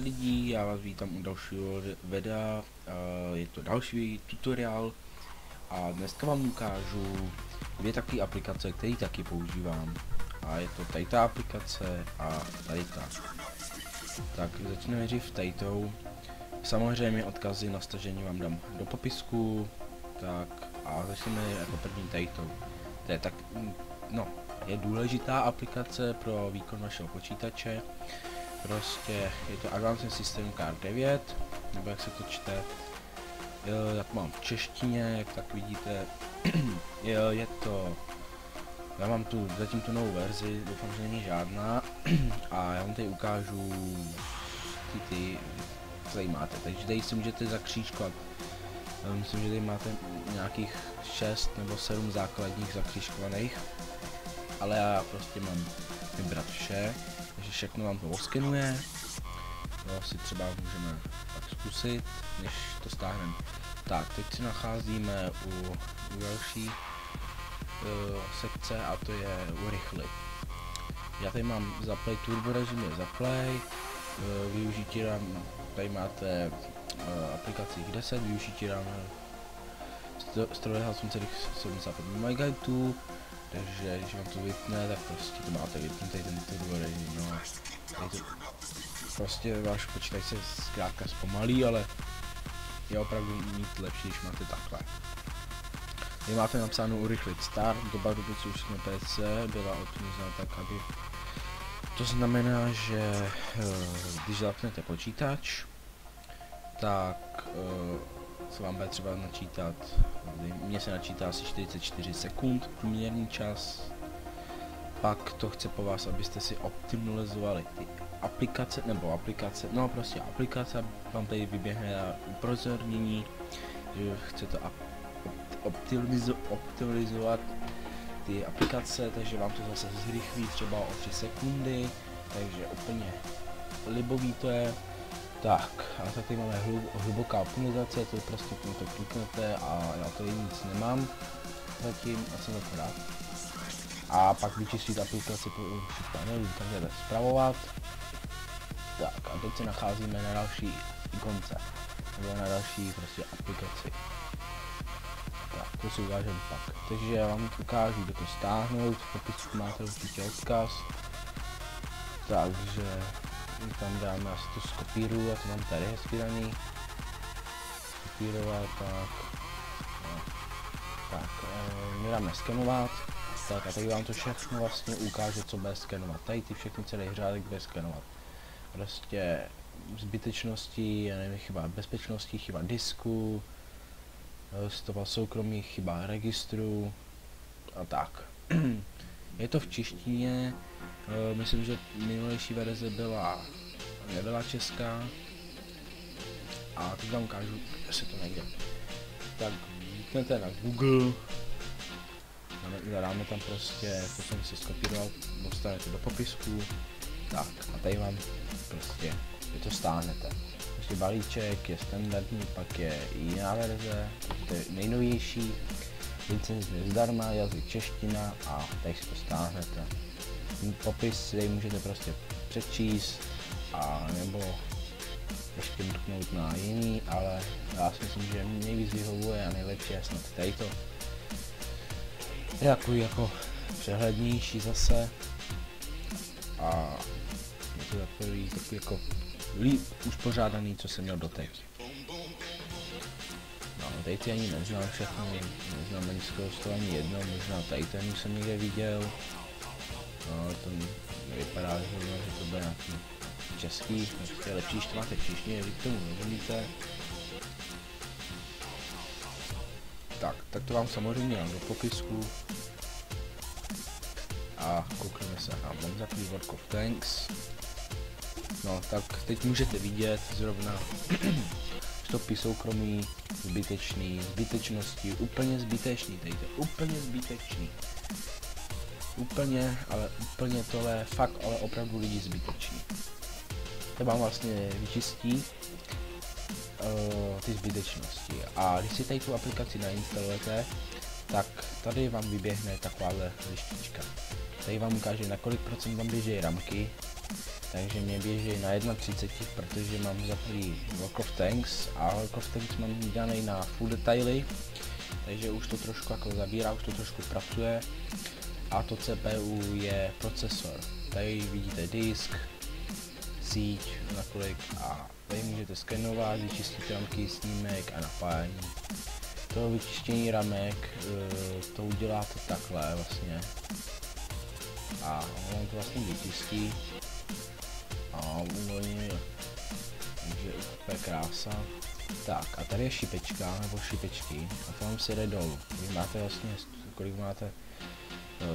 lidi, já vás vítám u dalšího videa, je to další tutoriál a dneska vám ukážu dvě takové aplikace, které taky používám. A je to tady ta aplikace a tady ta. Tak začneme nejdřív tadytou. Samozřejmě odkazy na stažení vám dám do popisku. Tak a začneme jako první tadytou. To je tak, no, je důležitá aplikace pro výkon vašeho počítače. Prostě je to Advanced System Card 9, nebo jak se to čte. Já to mám v češtině, jak tak vidíte. Je to, já mám tu zatím tu novou verzi, doufám, že není žádná. A já vám tady ukážu ty co tady máte. Takže tady si můžete zakřížkovat. Myslím, že tady máte nějakých 6 nebo 7 základních zakřížkovaných. Ale já prostě mám vybrat vše. Takže všechno vám to oskenuje. To si třeba můžeme tak zkusit, než to stáhneme. Tak, teď si nacházíme u další sekce a to je urychlit. Já tady mám zaplay turbo režim, je zaplay. Využití RAM, tady máte aplikaci X10, využití RAM 128,75 MB. Takže když vám to vypne, tak prostě to máte vypnutý ten turbo režim, no. To, prostě váš počítač se zkrátka zpomalí, ale je opravdu mít lepší, když máte takhle. Vy máte napsáno urychlit start, doba doby současné PC byla optimalizována tak, aby... To znamená, že když zapnete počítač, tak se vám bude třeba načítat, mně se načítá asi 44 sekund průměrný čas. Pak to chce po vás, abyste si optimalizovali ty aplikace, no prostě aplikace, vám tady vyběhne upozornění, že chcete optimalizovat ty aplikace, takže vám to zase zrychlí třeba o 3 sekundy, takže úplně libový to je. Tak, a taky máme hluboká optimalizace, to prostě to kliknete a já tady nic nemám zatím a jsem to rád. A pak vyčistit aplikaci po všech panelů, takže jde zpravovat. Tak a teď se nacházíme na další ikonce, nebo na další prostě aplikaci. Tak, to si ukážeme pak. Takže já vám ukážu, kde to stáhnout, v popisku máte určitě odkaz. Takže tam dáme, asi to skopíruju, já to mám tady hezky daný. Kopírovat, tak. No. Tak, my dáme skenovat. Tak a tady vám to všechno vlastně ukáže, co bude skenovat. Tady ty všechny celý řádek bude skenovat. Prostě zbytečnosti, já nevím, chyba bezpečnosti, chyba disku, stopa soukromí, chyba registru a tak. Je to v češtině, myslím, že minulejší verze nebyla česká. A teď vám ukážu, jestli to nejde. Tak kliknete na Google. Dáme tam prostě, to jsem si skopíroval, dostanete do popisku. Tak a tady vám prostě, to stáhnete. Prostě balíček je standardní, pak je jiná verze, to je nejnovější. Licenci je zdarma, jazyk čeština a tady si to stáhnete. Popis si tady můžete prostě přečíst a nebo ještě mrknout na jiný, ale já si myslím, že nejvíc vyhovuje a nejlepší je snad tady to. Jako přehlednější zase a je to takový jako uspořádaný, co jsem měl doteď. No, tady ty ani neznám všechno, neznám ani skoro z toho ani jedno, možná tady ten jsem někde viděl. No, to vypadá, že to bude nějaký český, je lepší, že to máte v češtině, vy k tomu rozumíte. Tak to vám samozřejmě dám do popisku. A koukneme se na Bonzapí World of Tanks. No tak teď můžete vidět zrovna stopy soukromí, zbytečnosti, úplně zbytečný, tady to je úplně zbytečný. Úplně tohle je fakt, ale opravdu lidi zbytečný. To vám vlastně vyčistí ty zbytečnosti. A když si tady tu aplikaci nainstalujete, tak tady vám vyběhne takováhle lištička. Tady vám ukáže, na kolik procent vám běží ramky. takže mě běží na 1.30, protože mám za prvý World of Tanks a World of Tanks mám dělaný na full detaily, takže už to trošku jako zabírá, už to trošku pracuje a to CPU je procesor. Tady vidíte disk, síť, nakolik a tady můžete skenovat, vyčistit ramky, snímek a napájení. To vyčištění ramek, to uděláte takhle vlastně a on to vlastně vyčistí a uvolní, takže úplně krása. Tak a tady je šipečka nebo šipečky a tam si jde dolů. Vy máte vlastně, kolik máte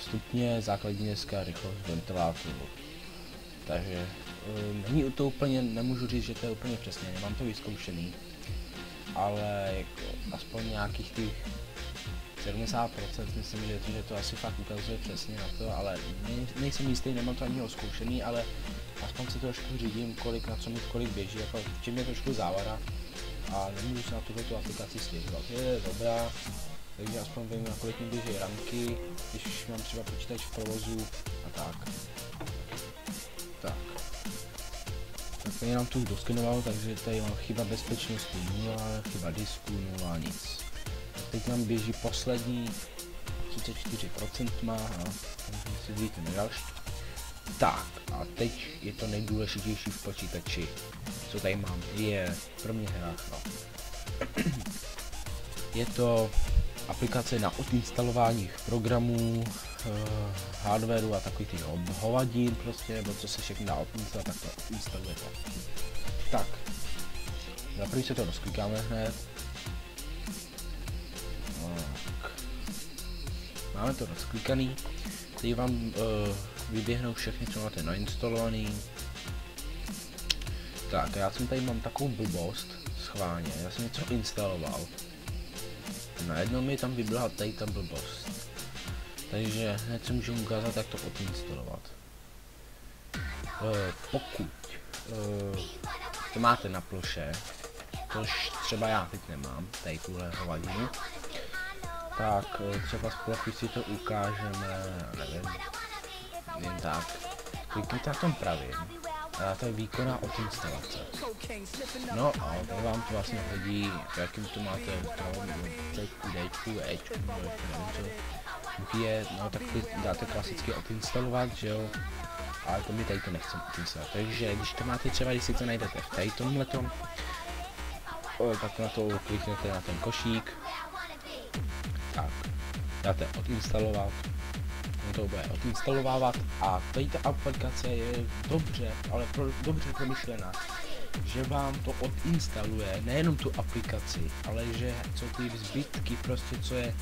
stupně, základní dneska rychlost ventilátoru. Takže není to úplně, nemůžu říct, že to je úplně přesně, nemám to vyzkoušený, ale jako aspoň nějakých těch 70% myslím, že to asi fakt ukazuje přesně na to, ale nejsem jistý, nemám to ani zkoušený, ale aspoň si trošku řídím, kolik na co mi kolik běží, jako v čem je trošku závada a nemůžu se na tuto aplikaci stěžovat. Je dobrá, takže aspoň vím, na kolik mi běží ramky, když mám třeba počítač v provozu a tak. Tak nám tu doskenoval, takže tady mám chyba bezpečnosti 0, chyba disku 0, nic. Teď nám běží poslední 34% má, takže si vidíte na další. Tak a teď je to nejdůležitější v počítači, co tady mám, je pro mě hra. Je to aplikace na odinstalování programů, hardwareu a takových těch hovadin prostě, nebo co se všechno dá odinstalovat, tak to odinstalujete. Tak, za první se to rozklikáme hned. Tak. Máme to rozklikaný, teď vám vyběhnou všechny, co máte nainstalovaný. Tak, já jsem tady mám takovou blbost, schválně, já jsem něco instaloval. Najednou mi tam vyběhla tady ta blbost. Takže hned se můžu ukázat, jak to odinstalovat. Pokud to máte na ploše, což třeba já teď nemám, tady tuhle hovadinu, tak třeba z plochy si to ukážeme, nevím, jen tak. Klikněte na tom pravým a dáte výkonná odinstalace. No a tady vám to vlastně hodí, jakým to máte je, no tak dáte klasicky odinstalovat, že jo, ale to mi tady to nechcem odinstalovat, takže když to máte třeba, když si to najdete v tady tomhletom, tak na to kliknete na ten košík, tak dáte odinstalovat, on to bude odinstalovávat a tady ta aplikace je dobře, ale dobře promyšlená, že vám to odinstaluje nejenom tu aplikaci, ale že co ty zbytky prostě, co je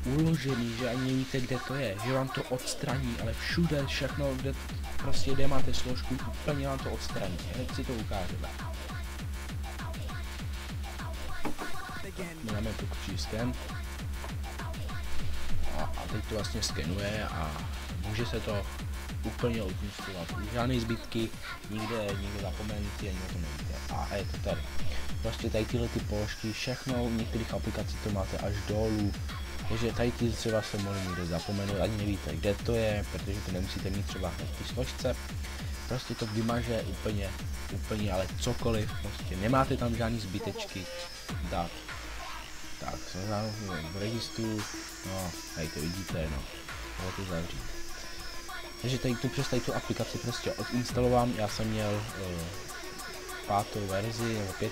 uložený, že ani nevíte, kde to je, že vám to odstraní, ale všude všechno, kde máte složku, úplně vám to odstraní, hned si to ukážeme. Máme tu sken a teď to vlastně skenuje a může se to úplně odinstalovat. Žádné zbytky, nikde zapomenutí, ani to nevíte. A je to tady. Prostě tady tyhle ty položky, všechno, u některých aplikací to máte až dolů. Takže tady ty třeba se mohli někde zapomenout, ani nevíte, kde to je, protože to nemusíte mít třeba hned v té složce. Prostě to vymaže úplně, ale cokoliv, prostě nemáte tam žádný zbytečky dát. Tak, jsem v registru, no, tady to vidíte, no, můžu to zavřít. Takže tady přes tu aplikaci prostě odinstalovám, já jsem měl 5. verzi nebo 5,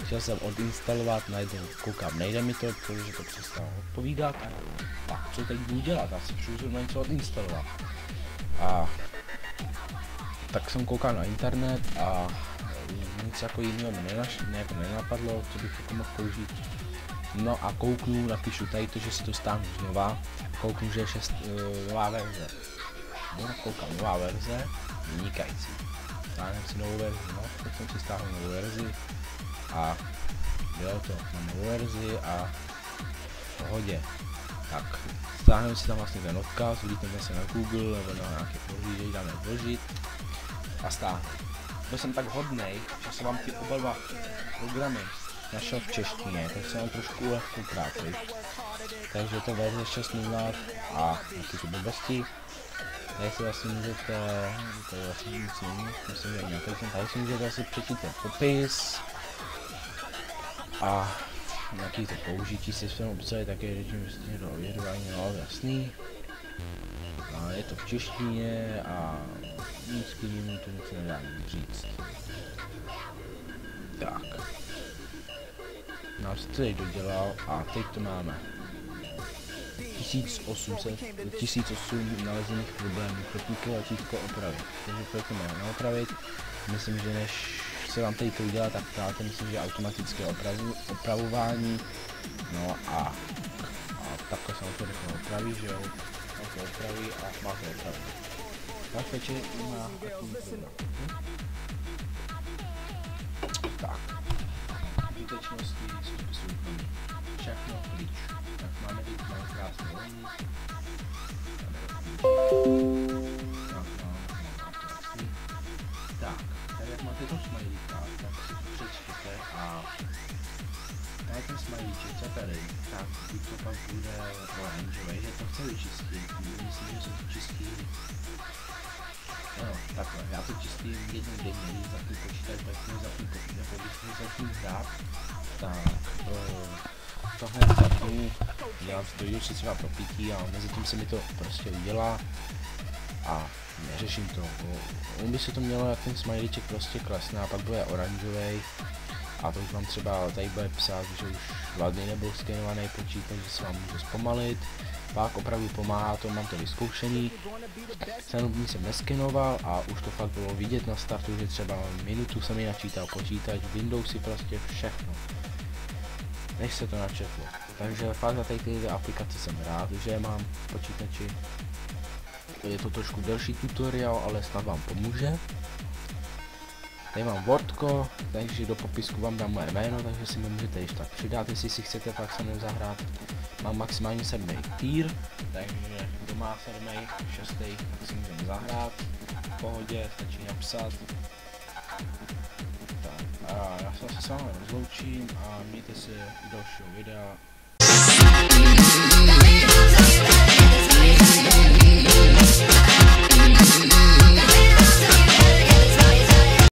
chtěl jsem odinstalovat, najednou koukám, nejde mi to, protože to přestalo odpovídat, a co teď budu dělat, já si přijdu na něco odinstalovat. A tak jsem koukal na internet a nic jako jiného mi nenapadlo, co bych jako mohl použít. No a kouknu, napíšu tady to, že si to stáhnu znova, kouknu, že je nová verze. No, koukám, nová verze, vynikající. Stáhnem si novou verzi, no, tak jsem si stáhl novou verzi a bylo to na novou verzi a v pohodě. Tak, stáhneme si tam vlastně ten odkaz, vlítneme se na Google nebo na nějaké prohlížeč, dáme vložit a stáhnu. Byl jsem tak hodnej, že jsem vám ty oba dva programy našel v češtině, tak jsem vám trošku ulehčil práci. Takže to verze 6.0 a nějaké ty blbosti. tady si vlastně můžete, tady vlastně nic není, myslím, že nějaký ten, tady si můžete asi přečíst ten popis a nějaký to použití si svém obsahy, také řečím vlastně do ověřování, no jasný. A je to v češtině a nic k němu to nic nedá říct. Tak. Nás to tady dodělal a teď to máme 1008 nalezených problémů, klikni tlačítko opravit. Takže pojďme na opravit. Myslím, že než se vám tady to udělá, tak dáte, myslím, že automatické opravování. No a takhle se to rychle opraví, že jo. To opraví a má to opravit. Tak peče má takový problém. Tak. Výtečnosti, soupisu úplný. Všechno klíč. Tak máme teď malý krásný volný. Tak, tady jak máte to smajlíka, tak si to přečtěte a tady ten smajlíček, co tady, tak buď to pak bude oranžový, že to chce vyčistit, myslím, že se to čistí. No, takhle, já to čistím jednou denně, za ty počítač, tak to zapnu, jako když mi začnu hrát, tak tohle zapnu, dělám si to, jdu si třeba propítí a mezi tím se mi to prostě udělá a neřeším to. On by se to mělo jak ten smajlíček prostě klesne a pak bude oranžový a to už vám třeba tady bude psát, že už hladný nebo skenovaný počítač, že se vám může zpomalit. Pak opravdu pomáhá to, mám to vyzkoušený, samotný jsem neskenoval a už to fakt bylo vidět na startu, že třeba minutu se mi načítal počítač, Windowsy prostě všechno, než se to načetlo. Takže fakt za ty aplikace jsem rád, že mám v počítači. Je to trošku delší tutoriál, ale snad vám pomůže. Tady mám Wordko, takže do popisku vám dám moje jméno, takže si mi můžete ještě tak přidat, jestli si chcete fakt se mnou zahrát. Mám maximálně 7. tier, takže kdo má 7. 6. tak si můžeme zahrát. V pohodě, stačí napsat. Tak, a já se s vámi rozloučím a mějte se u dalšího videa.